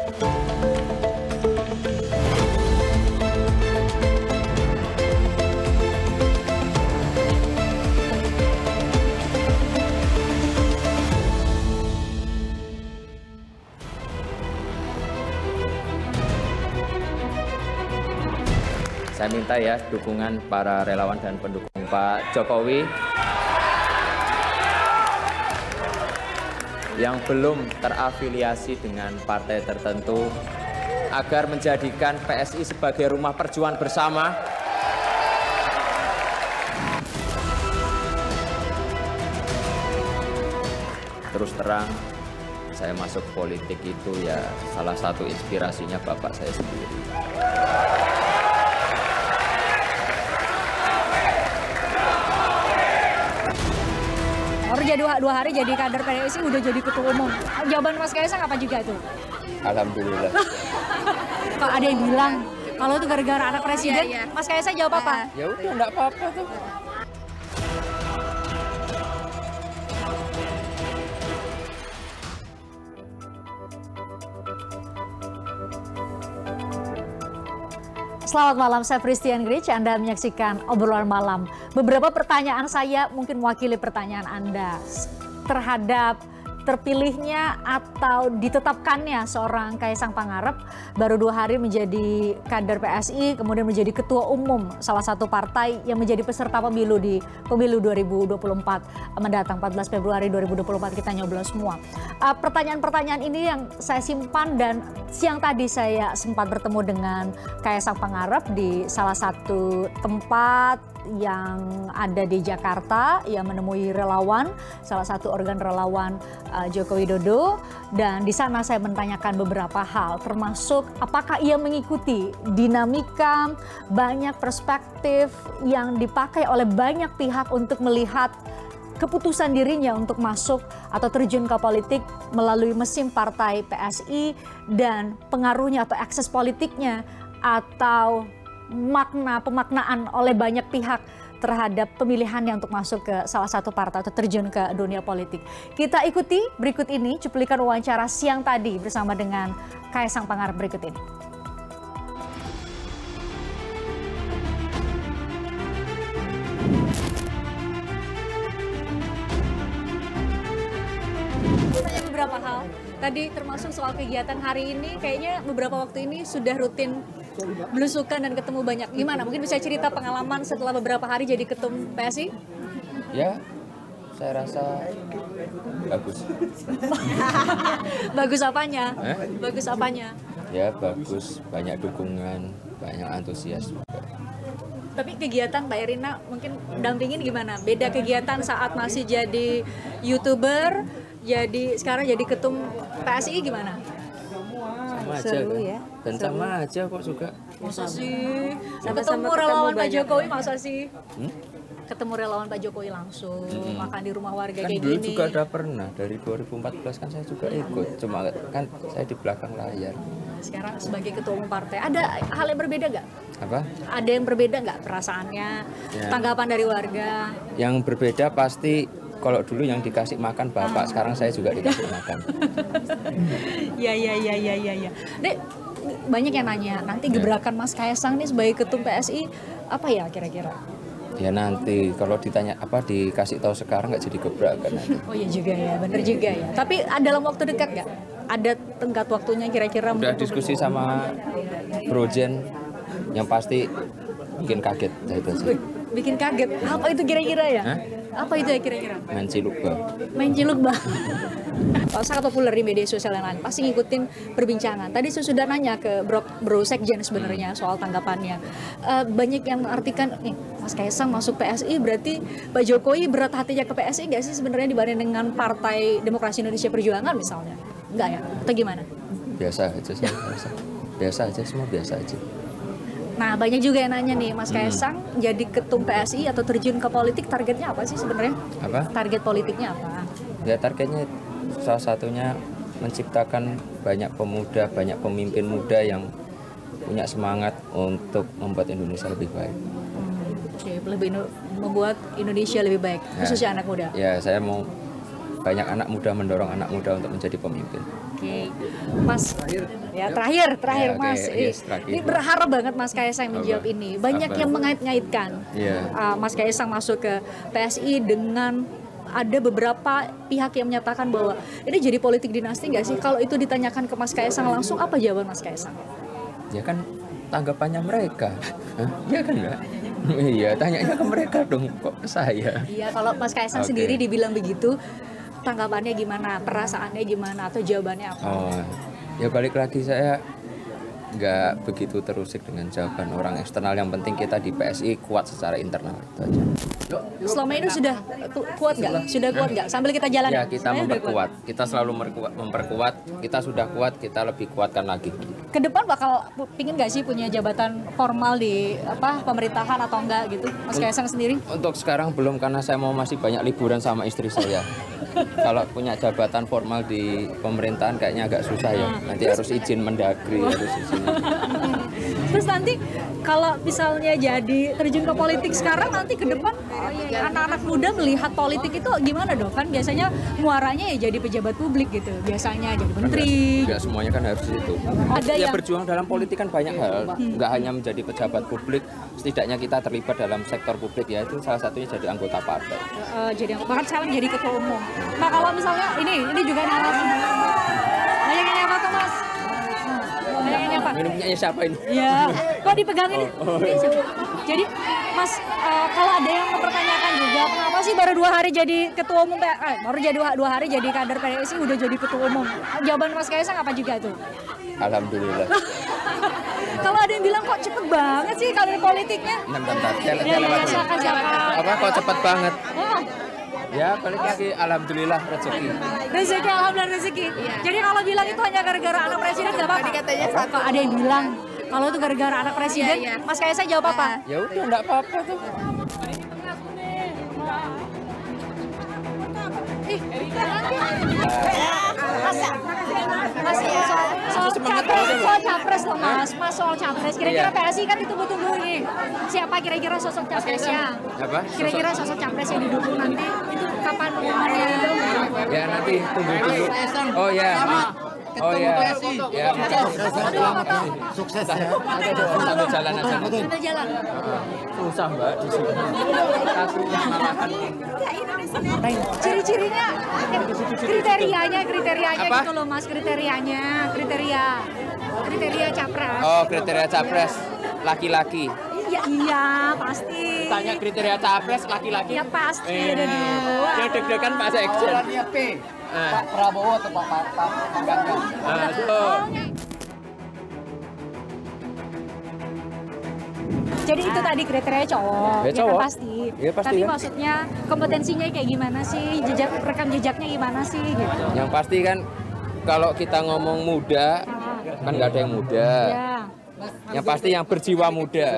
Saya minta ya dukungan para relawan dan pendukung Pak Jokowi yang belum terafiliasi dengan partai tertentu agar menjadikan PSI sebagai rumah perjuangan bersama. Terus terang, saya masuk politik itu ya salah satu inspirasinya bapak saya sendiri. Baru jadi dua hari jadi kader PSI udah jadi ketua umum. Jawaban Mas Kaisang apa juga tuh? Alhamdulillah. Kok ada yang bilang kalau itu gara-gara anak presiden, iya. Mas Kaisang jawab apa? Ya udah enggak apa-apa tuh. Selamat malam, saya Christian Grich. Anda menyaksikan obrolan malam. Beberapa pertanyaan saya mungkin mewakili pertanyaan Anda terhadap terpilihnya atau ditetapkannya seorang Kaisang Pangarep baru 2 hari menjadi kader PSI, kemudian menjadi ketua umum salah satu partai yang menjadi peserta pemilu di pemilu 2024 mendatang 14 Februari 2024 kita nyoblos semua. Pertanyaan-pertanyaan ini yang saya simpan dan siang tadi saya sempat bertemu dengan Kaisang Pangarep di salah satu tempat yang ada di Jakarta yang menemui relawan, salah satu organ relawan Joko Widodo, dan di sana saya menanyakan beberapa hal termasuk apakah ia mengikuti dinamika banyak perspektif yang dipakai oleh banyak pihak untuk melihat keputusan dirinya untuk masuk atau terjun ke politik melalui mesin partai PSI dan pengaruhnya atau akses politiknya atau pemaknaan oleh banyak pihak terhadap pemilihannya untuk masuk ke salah satu partai atau terjun ke dunia politik. Kita ikuti berikut ini cuplikan wawancara siang tadi bersama dengan Kaisang Pangarep berikut ini. Tanya beberapa hal. Tadi termasuk soal kegiatan hari ini, kayaknya beberapa waktu ini sudah rutin belusukan dan ketemu banyak. Gimana? Mungkin bisa cerita pengalaman setelah beberapa hari jadi ketum PSI? Ya, saya rasa bagus. Bagus apanya? Bagus apanya? Ya bagus, banyak dukungan, banyak antusias juga. Tapi kegiatan Mbak Erina mungkin dampingin gimana? Beda kegiatan saat masih jadi YouTuber, sekarang jadi ketum PSI gimana? Sama aja Seru kan? Ya. Dan Seru. sama aja kok juga. Masa sih? Sama-sama Ketemu relawan Pak banyak. Jokowi masa sih? Ketemu relawan Pak Jokowi langsung, makan di rumah warga Kan kayak dulu gini. juga udah pernah, dari 2014 kan saya juga ikut. Cuma kan saya di belakang layar. Sekarang sebagai ketua umum partai, ada hal yang berbeda nggak? Apa? Ada yang berbeda nggak perasaannya, Ya. tanggapan dari warga? Yang berbeda pasti kalau dulu yang dikasih makan bapak, sekarang saya juga dikasih makan. Ya. Dek, banyak yang nanya, nanti gebrakan Mas Kaisang nih sebagai ketum PSI, apa ya kira-kira? Ya nanti kalau ditanya apa dikasih tahu sekarang nggak jadi gebrakan nanti. Oh iya juga ya, bener juga ya. Tapi dalam waktu dekat nggak? Ada tenggat waktunya kira-kira? Udah diskusi sama Bro Jen, yang pasti bikin kaget itu aja. Bikin kaget, apa itu kira-kira ya? Hah? Apa itu ya kira-kira? Main cilukba. Main ciluk bah. Sangat populer di media sosial yang lain, pasti ngikutin perbincangan. Tadi saya sudah nanya ke Bro Sekjen sebenarnya soal tanggapannya. Banyak yang mengartikan, nih Mas Kaisang masuk PSI berarti Pak Jokowi berat hatinya ke PSI nggak sih sebenarnya dibanding dengan Partai Demokrasi Indonesia Perjuangan misalnya? Enggak ya? Atau gimana? Biasa aja saya rasa. Biasa aja, semua biasa aja. Nah banyak juga yang nanya nih, Mas Kaisang jadi ketum PSI atau terjun ke politik, targetnya apa sih sebenarnya? Apa? Target politiknya apa? Ya targetnya salah satunya menciptakan banyak pemuda, banyak pemimpin muda yang punya semangat untuk membuat Indonesia lebih baik. Oke, membuat Indonesia lebih baik, khususnya anak muda. Ya saya mau banyak anak muda mendorong anak muda untuk menjadi pemimpin. Oke, Mas. Ya terakhir Ya, oke, Mas. yes, terakhir. Ini berharap banget Mas Kaisang menjawab Apa? ini. Banyak Apa? yang mengait-ngaitkan. Iya. Mas Kaisang masuk ke PSI dengan ada beberapa pihak yang menyatakan bahwa ini jadi politik dinasti nggak sih? Kalau itu ditanyakan ke Mas Kaisang langsung, apa jawaban Mas Kaisang? Ya kan tanggapannya mereka. Hah? Ya kan enggak? Iya, tanyanya ke mereka dong, kok ke saya. Iya, kalau Mas Kaisang Oke. sendiri dibilang begitu, tanggapannya gimana? Perasaannya gimana? Atau jawabannya apa? Oh, ya balik lagi saya nggak begitu terusik dengan jawaban orang eksternal. Yang penting kita di PSI kuat secara internal, itu aja. Selama ini sudah kuat nggak? Sudah kuat nggak? Sambil kita jalan. Ya kita Sebenarnya udah kuat. memperkuat, kita selalu memperkuat. Kita sudah kuat, kita lebih kuatkan lagi. Ke depan bakal pingin nggak sih punya jabatan formal di pemerintahan atau enggak gitu, Mas Kaisang sendiri? Untuk sekarang belum, karena saya mau masih banyak liburan sama istri saya. Kalau punya jabatan formal di pemerintahan kayaknya agak susah ya. Nanti harus izin Mendagri, harus izin. Terus nanti kalau misalnya jadi terjun ke politik sekarang, nanti ke depan anak-anak muda melihat politik itu gimana dong? Kan biasanya muaranya ya jadi pejabat publik gitu, biasanya jadi menteri. Enggak semuanya kan harus itu. Ada Ya yang berjuang dalam politik kan banyak hal. Nggak hanya menjadi pejabat publik, setidaknya kita terlibat dalam sektor publik, ya itu salah satunya jadi anggota partai. jadi bahkan sekarang jadi ketua umum. Nah kalau misalnya ini juga narasi. Bayangannya apa tuh Mas? Bayangannya apa? Minumnya siapa ini? Iya, kok dipegangin? Jadi Mas, kalau ada yang mempertanyakan juga, kenapa sih baru 2 hari jadi ketua umum, baru jadi 2 hari jadi kader PSI udah jadi ketua umum? Jawaban Mas Kaisang apa juga itu? Alhamdulillah. Kalau ada yang bilang kok cepet banget sih karir politiknya? Bentar. Ya, silakan. Apa kok cepet banget? Oh, Ya balik lagi, alhamdulillah rezeki. rezeki, alhamdulillah rezeki. Jadi kalau bilang itu hanya gara-gara anak presiden nggak apa-apa? Kok ada yang bilang kalau itu gara-gara anak presiden, Mas Kaisang jawab apa? Ya udah enggak apa-apa tuh. Soal capres loh Mas, soal capres. Kira-kira PSI kan ditunggu-tunggu nih. Siapa kira-kira sosok capresnya? Apa? Kira-kira sosok capres yang didukung nanti itu kapan pengumumannya? Ya nanti tunggu dulu. Oh ya. Oh ya. Ya Sukses ya. sambil jalan aja. Sambil jalan. Susah Mbak di sini. Kasusnya malahan. Ciri-cirinya, kriterianya Apa? gitu loh Mas, kriteria capres. Oh, kriteria capres laki-laki. Iya pasti. Tanya kriteria capres laki-laki. Ya pasti ada dua. Dia deg-degan Pak Sekjen. Dia P. Pak Prabowo atau Pak Ganjar? Jadi itu tadi kriteria cowok, Ya, kan cowok. pasti. Ya, pasti Tapi ya. maksudnya kompetensinya kayak gimana sih, rekam jejaknya gimana sih gitu. Yang pasti kan kalau kita ngomong muda, kan nggak ada yang muda. Ya. Yang pasti yang berjiwa muda.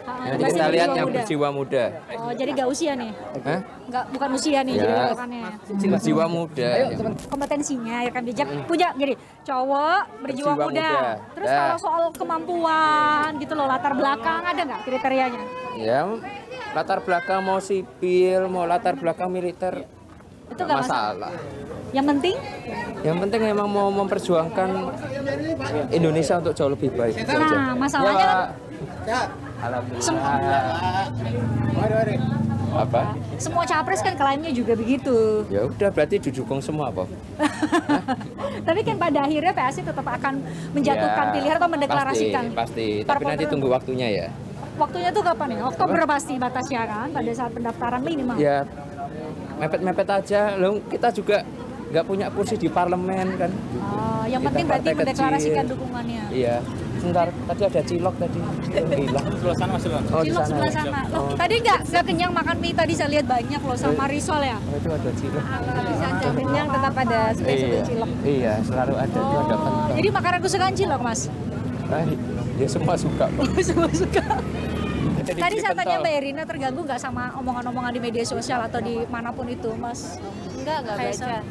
Nanti kita lihat yang berjiwa muda. Oh, jadi gak usia nih? Hah? Bukan usia nih, Ya. jadi patokannya. Berjiwa muda. Kompetensinya, rekam jejak punya, jadi cowok berjiwa Berjiwa muda. muda. Terus Dah. kalau soal kemampuan gitu loh, latar belakang ada nggak kriterianya? Ya, latar belakang mau sipil, mau latar belakang militer, Itu nggak nggak masalah. masalah. Yang penting Yang penting memang mau memperjuangkan Indonesia untuk jauh lebih baik. Itu aja. Nah, masalahnya Ya, kan Pak. Alhamdulillah. Apa? semua capres kan klaimnya juga begitu. Ya udah berarti didukung semua, Pak. Tapi kan pada akhirnya PSI tetap akan menjatuhkan Ya, pilihan atau mendeklarasikan. Pasti. Tapi nanti tunggu waktunya ya. Waktunya tuh kapan ya? Oktober pasti batasnya kan, pada saat pendaftaran minimal. Ya mepet-mepet aja. Loh, kita juga nggak punya kursi di parlemen kan. Oh, yang Kita penting berarti partai mendeklarasikan kecil. dukungannya. Iya. Sebentar, tadi ada cilok tadi. Hilang. Sebelah sana, Oh, di Cilok sana. sebelah ya? sana. Loh, tadi nggak kenyang makan mie tadi saya lihat banyak loh sama risol ya. Oh, itu ada cilok. Tapi saja kenyang tetap ada Iya, cilok. iya, selalu ada itu ada Oh, kentang. jadi makanan kesukaan cilok Mas? Ya semua suka kok. Semua suka. Jadi Tadi saya tanya pentol. Mbak Erina, terganggu nggak sama omongan-omongan di media sosial atau di manapun itu, Mas? Enggak baca.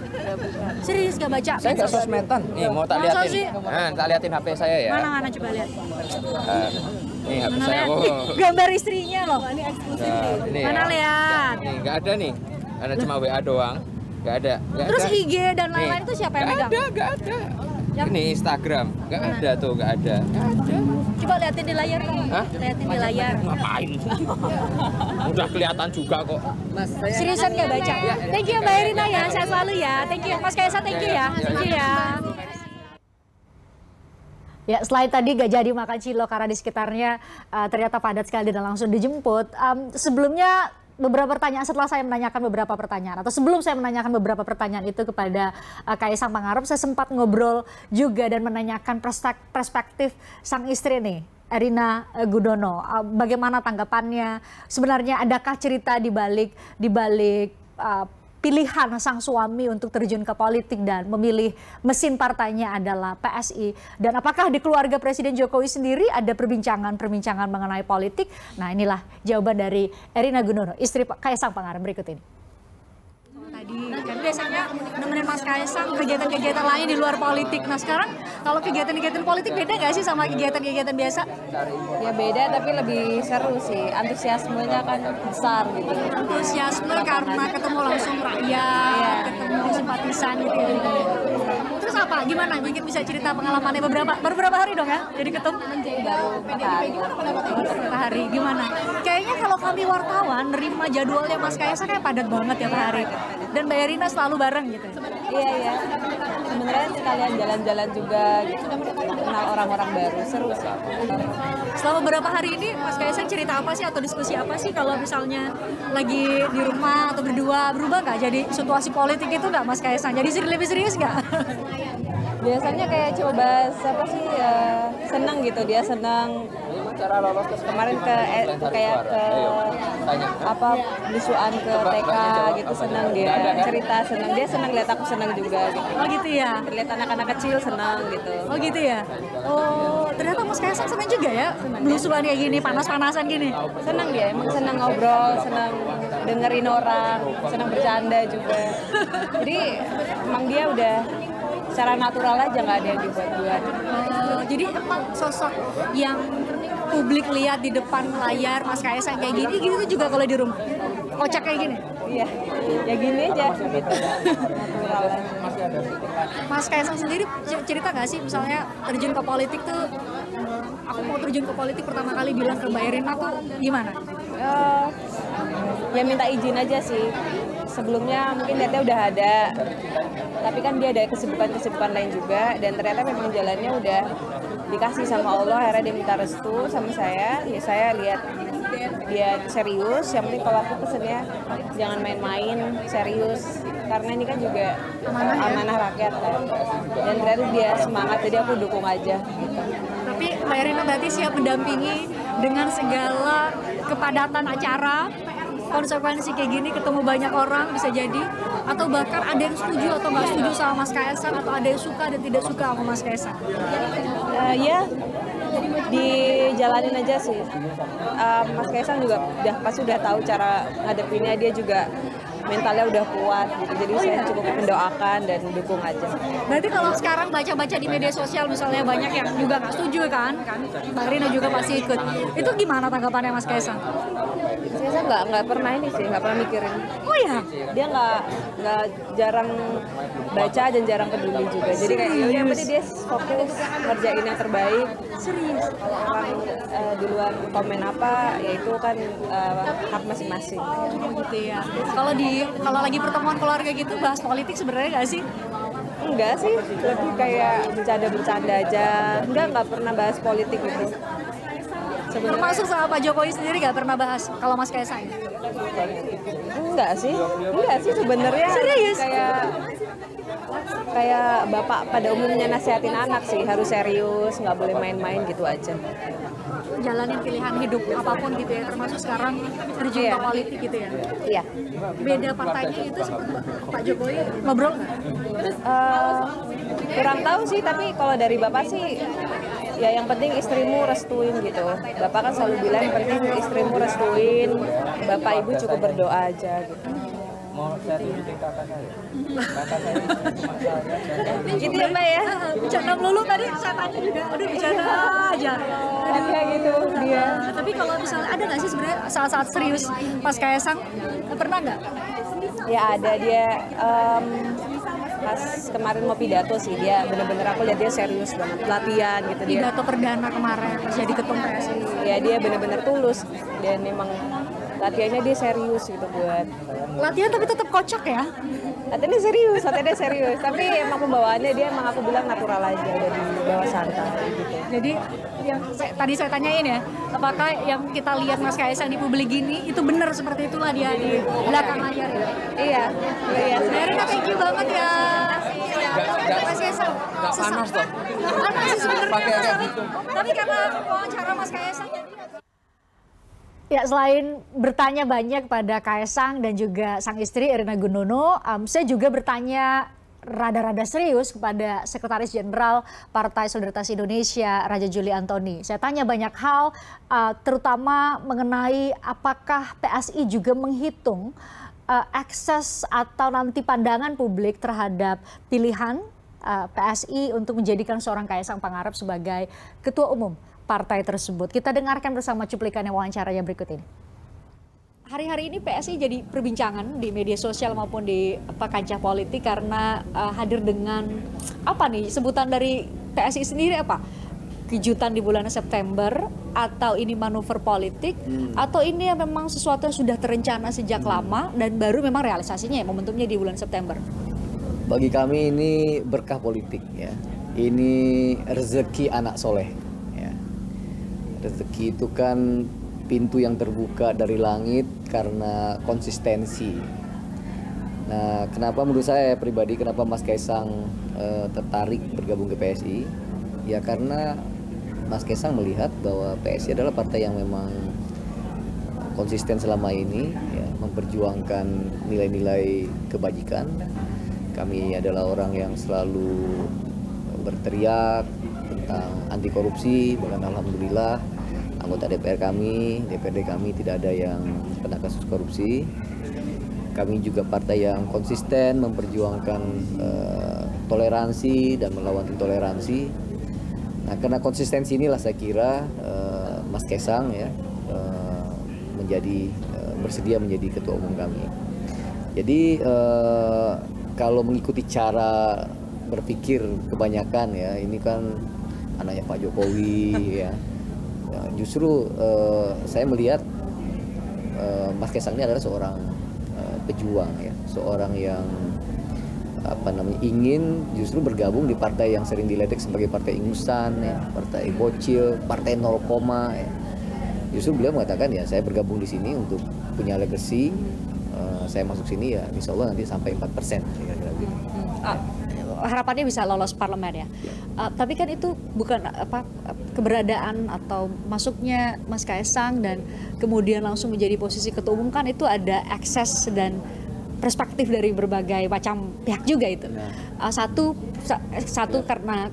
Serius nggak baca? Saya nggak sosmedan. Nih mau tak Masa liatin. sih? Nah, tak liatin HP saya ya. Mana coba lihat. Nih HP Mana saya. lihat? Oh. Gambar istrinya loh. Ini eksklusif Nah, nih. ini Mana ya. lihat? Nih nggak ada nih. Ada cuma WA doang. Nggak ada. Terus IG dan lain-lain itu siapa yang megang? Nggak ada. Ini Instagram, nggak ada tuh, nggak ada. Coba liatin di layar nih. Hah? Liatin di layar. Ngapain? Udah kelihatan juga kok. Seriusan nggak baca? Thank you Mbak Irina ya, sehat selalu ya. Thank you Mas Kaisang, thank you ya. Thank you ya. Ya, selain tadi gak jadi makan cilok karena di sekitarnya ternyata padat sekali dan langsung dijemput. Sebelumnya beberapa pertanyaan, setelah saya menanyakan beberapa pertanyaan atau sebelum saya menanyakan beberapa pertanyaan itu kepada Kaisang Pangarep, saya sempat ngobrol juga dan menanyakan perspektif sang istri nih, Erina Gudono. Bagaimana tanggapannya? Sebenarnya adakah cerita di balik pilihan sang suami untuk terjun ke politik dan memilih mesin partainya adalah PSI, dan apakah di keluarga Presiden Jokowi sendiri ada perbincangan mengenai politik? Nah, inilah jawaban dari Erina Gudono, istri Kaisang Pangarep berikut ini. Tadi kan biasanya nemenin Mas Kaisang kegiatan-kegiatan lain di luar politik. Nah, sekarang kalau kegiatan-kegiatan politik beda nggak sih sama kegiatan-kegiatan biasa? Ya beda, tapi lebih seru sih. Antusiasmenya kan besar gitu. Antusiasme karena ketemu langsung rakyat, ketemu simpatisan gitu ya. Terus apa? Gimana? Mungkin bisa cerita pengalamannya beberapa hari dong ya? Jadi ketemu Baru beberapa hari. Gimana? Kayaknya kalau kami wartawan nerima jadwalnya Mas Kaisang kayak padat banget ya per hari. Dan Mbak Erina selalu bareng gitu. Iya. Sebenarnya sekalian jalan-jalan juga gitu. Kenal orang-orang baru, seru sih. Selama beberapa hari ini Mas Kaisang cerita apa sih atau diskusi apa sih kalau misalnya lagi di rumah atau berdua, berubah nggak jadi situasi politik itu nggak Mas Kaisang? Jadi lebih serius nggak? Biasanya kayak coba bahas apa sih, seneng gitu, dia seneng. Kemarin kayak ke apa belusuan ke TK gitu, seneng dia cerita, seneng dia, seneng lihat aku seneng juga gitu. Oh gitu ya? Lihat anak-anak kecil seneng gitu. Oh gitu ya? Oh ternyata Mas Kaisang seneng juga ya belusuan kayak gini, panas-panasan gini? Seneng dia, emang seneng ngobrol, seneng dengerin orang, seneng bercanda juga. Jadi emang dia udah secara natural aja, nggak ada yang dibuat-buat. Jadi emang sosok yang publik lihat di depan layar Mas Kaisang kayak gini gitu juga kalau di rumah? Kocak kayak gini? Iya, ya gini aja gitu. Natural aja. Mas Kaisang sendiri cerita nggak sih misalnya terjun ke politik tuh, aku mau terjun ke politik pertama kali bilang ke Mbak Erina tuh gimana? Ya minta izin aja sih. Sebelumnya mungkin niatnya udah ada, tapi kan dia ada kesibukan lain juga, dan ternyata memang jalannya udah dikasih sama Allah. Akhirnya dia minta restu sama saya, ya saya lihat dia serius. Yang penting kalau aku pesennya jangan main-main, serius, karena ini kan juga amanah rakyat kan. Dan ternyata dia semangat, jadi aku dukung aja gitu. Tapi Mbak Erina berarti siap mendampingi dengan segala kepadatan acara, konsekuensi kayak gini, ketemu banyak orang bisa jadi, atau bahkan ada yang setuju atau nggak setuju sama Mas Kaisang, atau ada yang suka dan tidak suka sama Mas Kaisang? Ya dijalanin aja sih. Mas Kaisang juga pasti udah tahu cara ngadepinnya, dia juga mentalnya udah kuat gitu. Jadi saya cukup mendoakan dan dukung aja. Berarti kalau sekarang baca-baca di media sosial misalnya banyak yang juga nggak setuju kan Mbak Erina juga pasti ikut. Itu gimana tanggapannya Mas Kaisang? Saya nggak pernah ini sih, nggak pernah mikirin. Oh ya? Dia nggak jarang baca dan jarang peduli juga. Jadi kayak yang penting dia fokus ngerjain yang terbaik. Serius? Orang di luar komen apa, ya itu kan hak masing-masing. Gitu ya. Kalau lagi pertemuan keluarga gitu bahas politik sebenarnya nggak sih? Enggak sih, lebih kayak bercanda aja. Nggak pernah bahas politik gitu. Termasuk sama Pak Jokowi sendiri nggak pernah bahas kalau Mas Kaisang? Enggak sih sebenarnya. Serius? Kayak bapak pada umumnya nasihatin anak sih, harus serius, nggak boleh main-main gitu aja. Jalanin pilihan hidup apapun gitu ya, termasuk sekarang terjun ke politik gitu ya. Iya. Beda partainya itu seperti Pak Jokowi ngobrol nggak? Kurang tahu sih, tapi kalau dari bapak sih ya yang penting istrimu restuin gitu. Bapak kan selalu bilang yang penting istrimu restuin, bapak ibu cukup berdoa aja gitu. Mau saya tunjukin kakak saya. Kakak saya cuma saya. Gitu ya Mbak ya. Bercanda melulu tadi saya tanya juga, aduh bercanda aja. Kayak gitu dia. Tapi kalau misalnya ada nggak sih sebenarnya saat-saat serius Mas Kaisang, pernah nggak? Ya ada dia pas kemarin mau pidato sih dia bener-bener aku lihat dia serius banget latihan gitu dia. Pidato perdana kemarin pas jadi ketum PSI. Ya dia bener-bener tulus dan memang latihannya dia serius gitu buat. Latihan tapi tetap kocak ya? Latihannya serius. Tapi emang pembawaannya dia emang aku bilang natural aja, udah di bawah santai gitu. Jadi yang tadi saya tanyain ya, apakah yang kita lihat Mas Kaisang di publik gini itu benar seperti itulah dia di belakang layar ya? Iya. Erina, thank you banget ya. Mas Kaisang. Nggak panas toh? Panas sih sebenarnya, Pakai kayak Mas, gitu. tapi karena wawancara Mas Kaisang jadi. Ya, selain bertanya banyak pada Kaisang dan juga sang istri Erina Gununo, saya juga bertanya rada-rada serius kepada Sekretaris Jenderal Partai Solidaritas Indonesia, Raja Juli Antoni. Saya tanya banyak hal, terutama mengenai apakah PSI juga menghitung akses atau nanti pandangan publik terhadap pilihan PSI untuk menjadikan seorang Kaisang Pangarep sebagai Ketua Umum partai tersebut. Kita dengarkan bersama cuplikannya wawancaranya berikut ini. Hari-hari ini PSI jadi perbincangan di media sosial maupun di kancah politik karena hadir dengan apa nih sebutan dari PSI sendiri apa? Kejutan di bulan September atau ini manuver politik atau ini yang memang sesuatu yang sudah terencana sejak lama dan baru memang realisasinya ya momentumnya di bulan September. Bagi kami ini berkah politik ya. Ini rezeki anak soleh. Rezeki itu kan pintu yang terbuka dari langit karena konsistensi. Nah, kenapa menurut saya pribadi, kenapa Mas Kaisang tertarik bergabung ke PSI? Ya karena Mas Kaisang melihat bahwa PSI adalah partai yang memang konsisten selama ini, ya, memperjuangkan nilai-nilai kebajikan. Kami adalah orang yang selalu berteriak tentang anti korupsi, bahkan alhamdulillah anggota DPR kami, DPRD kami tidak ada yang kena kasus korupsi. Kami juga partai yang konsisten memperjuangkan toleransi dan melawan intoleransi. Nah, karena konsistensi inilah saya kira Mas Kaisang ya bersedia menjadi ketua umum kami. Jadi kalau mengikuti cara berpikir kebanyakan ya, ini kan anaknya Pak Jokowi ya. Justru saya melihat Mas Kaisang ini adalah seorang pejuang ya, seorang yang ingin justru bergabung di partai yang sering diledek sebagai partai ingusan ya, partai bocil, partai 0, ya. Justru beliau mengatakan ya saya bergabung di sini untuk punya legacy, saya masuk sini ya insya Allah nanti sampai 4% kira-kira gitu. Harapannya bisa lolos parlemen ya. Tapi kan itu bukan keberadaan atau masuknya Mas Kaisang dan kemudian langsung menjadi posisi ketua umum, kan itu ada akses dan perspektif dari berbagai macam pihak juga itu. Satu karena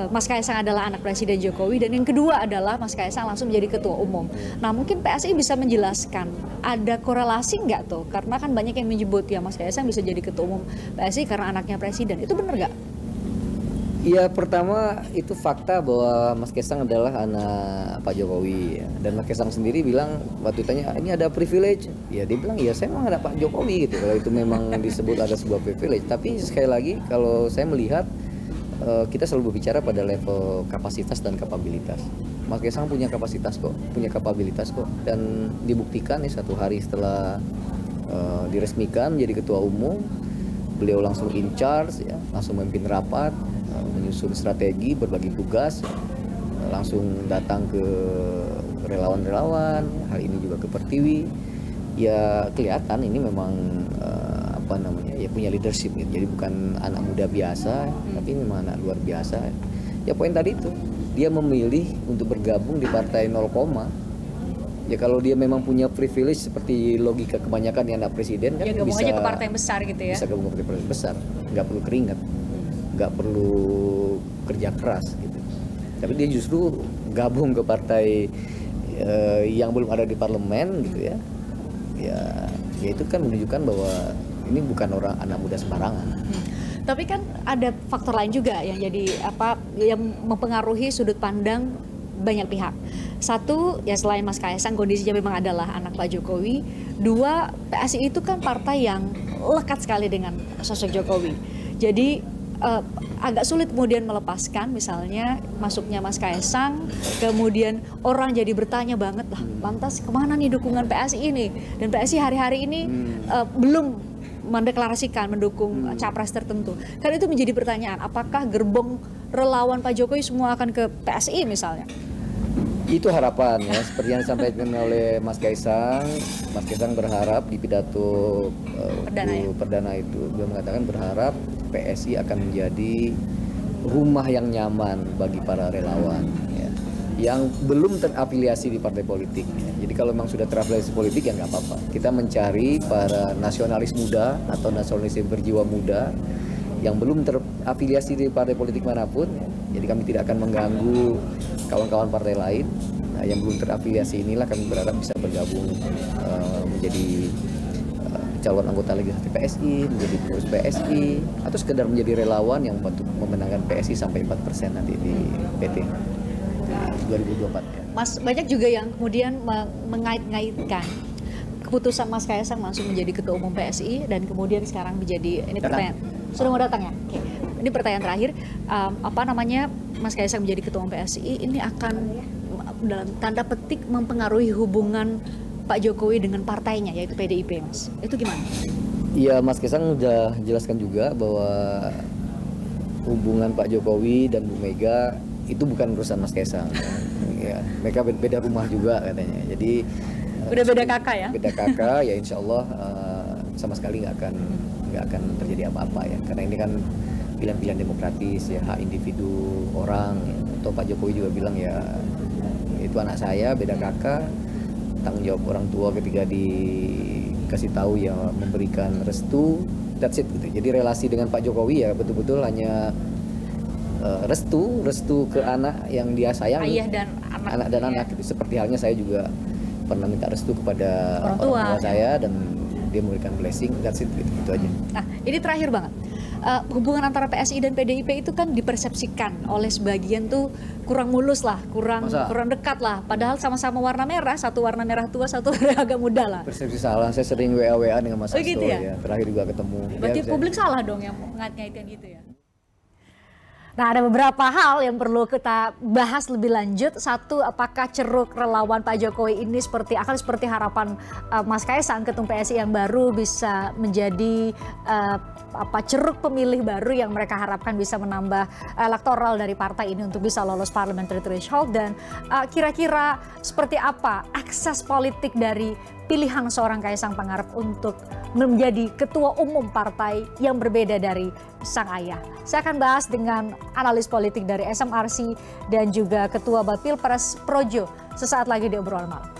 Mas Kaisang adalah anak Presiden Jokowi, dan yang kedua adalah Mas Kaisang langsung menjadi ketua umum. Nah, mungkin PSI bisa menjelaskan ada korelasi nggak tuh? Karena kan banyak yang menyebut ya Mas Kaisang bisa jadi ketua umum PSI karena anaknya Presiden. Itu benar nggak? Ya, pertama itu fakta bahwa Mas Kaisang adalah anak Pak Jokowi ya. Dan Mas Kaisang sendiri bilang waktu ditanya ini ada privilege, ya dia bilang ya saya memang ada Pak Jokowi gitu. Kalau itu memang disebut ada sebuah privilege. Tapi sekali lagi kalau saya melihat kita selalu berbicara pada level kapasitas dan kapabilitas. Mas Kaisang punya kapasitas kok, punya kapabilitas kok, dan dibuktikan nih satu hari setelah diresmikan menjadi ketua umum, beliau langsung in charge ya, langsung memimpin rapat, menyusun strategi, berbagi tugas, langsung datang ke relawan-relawan, hari ini juga ke Pertiwi. Ya kelihatan ini memang ya punya leadership gitu. Jadi bukan anak muda biasa, tapi memang anak luar biasa. Ya poin tadi itu, dia memilih untuk bergabung di partai 0, ya kalau dia memang punya privilege seperti logika kebanyakan yang anak presiden kan ya, bisa ke partai yang besar gitu ya. Bisa gabung ke partai besar, nggak perlu keringat, nggak perlu kerja keras gitu. Tapi dia justru gabung ke partai yang belum ada di parlemen gitu ya. Ya Ya itu kan menunjukkan bahwa ini bukan orang anak muda sembarangan. Tapi kan ada faktor lain juga yang jadi yang mempengaruhi sudut pandang banyak pihak. Satu, ya selain Mas Kaisang kondisinya memang adalah anak Pak Jokowi. Dua, PSI itu kan partai yang lekat sekali dengan sosok Jokowi. Jadi agak sulit kemudian melepaskan, misalnya masuknya Mas Kaisang, kemudian orang jadi bertanya banget lah, lantas kemana nih dukungan PSI ini? Dan PSI hari-hari ini belum mendeklarasikan mendukung capres tertentu. Kan itu menjadi pertanyaan, apakah gerbong relawan Pak Jokowi semua akan ke PSI misalnya? Itu harapan ya, seperti yang disampaikan oleh Mas Kaisang. Mas Kaisang berharap di pidato perdana itu beliau mengatakan berharap PSI akan menjadi rumah yang nyaman bagi para relawan ya, yang belum terafiliasi di partai politik ya. Jadi kalau memang sudah terafiliasi politik ya nggak apa-apa. Kita mencari para nasionalis muda atau nasionalis yang berjiwa muda yang belum terafiliasi di partai politik manapun ya. Jadi kami tidak akan mengganggu kawan-kawan partai lain. Nah, yang belum terafiliasi inilah kami berharap bisa bergabung menjadi calon anggota legislatif PSI, menjadi pengurus PSI, atau sekedar menjadi relawan yang untuk memenangkan PSI sampai 4% nanti di PT 2024. Ya. Mas, banyak juga yang kemudian mengait-ngaitkan keputusan Mas Kaisang langsung menjadi ketua umum PSI dan kemudian sekarang menjadi, ini pertanyaan, sudah mau datang ya? Oke. Ini pertanyaan terakhir, Mas Kaisang menjadi ketua umum PSI ini akan dalam tanda petik mempengaruhi hubungan Pak Jokowi dengan partainya yaitu PDIP, Mas. Itu gimana? Iya, Mas Kaisang sudah jelaskan juga bahwa hubungan Pak Jokowi dan Bu Mega itu bukan urusan Mas Kaisang. Ya, mereka beda rumah juga katanya. Jadi udah beda kakak ya? Beda kakak ya, insya Allah sama sekali nggak akan terjadi apa-apa ya. Karena ini kan pilihan-pilihan demokratis ya, hak individu orang. Ya. Atau Pak Jokowi juga bilang ya itu anak saya, beda kakak, tanggung jawab orang tua ketika dikasih tahu ya memberikan restu, that's it gitu. Jadi relasi dengan Pak Jokowi ya betul-betul hanya restu ke anak yang dia sayang, ayah dan anak dan anak gitu. Seperti halnya saya juga pernah minta restu kepada orang tua saya dan dia memberikan blessing, that's it gitu aja. Nah, ini terakhir banget. Hubungan antara PSI dan PDIP itu kan dipersepsikan oleh sebagian tuh kurang mulus lah, kurang dekat lah. Padahal sama-sama warna merah, satu warna merah tua, satu warna agak muda lah. Persepsi salah, saya sering WA dengan Mas Hasto gitu ya? Terakhir juga ketemu. Berarti publik salah dong yang ngait-ngaitin gitu ya? Nah, ada beberapa hal yang perlu kita bahas lebih lanjut. Satu, apakah ceruk relawan Pak Jokowi ini akan seperti harapan Mas Kaisang, ketum PSI yang baru, bisa menjadi ceruk pemilih baru yang mereka harapkan bisa menambah elektoral dari partai ini untuk bisa lolos parliamentary threshold, dan kira-kira seperti apa akses politik dari pilihan seorang Kaisang Pangarep untuk menjadi ketua umum partai yang berbeda dari sang ayah. Saya akan bahas dengan analis politik dari SMRC dan juga ketua Bapilpres Projo sesaat lagi di Obrolan Malam.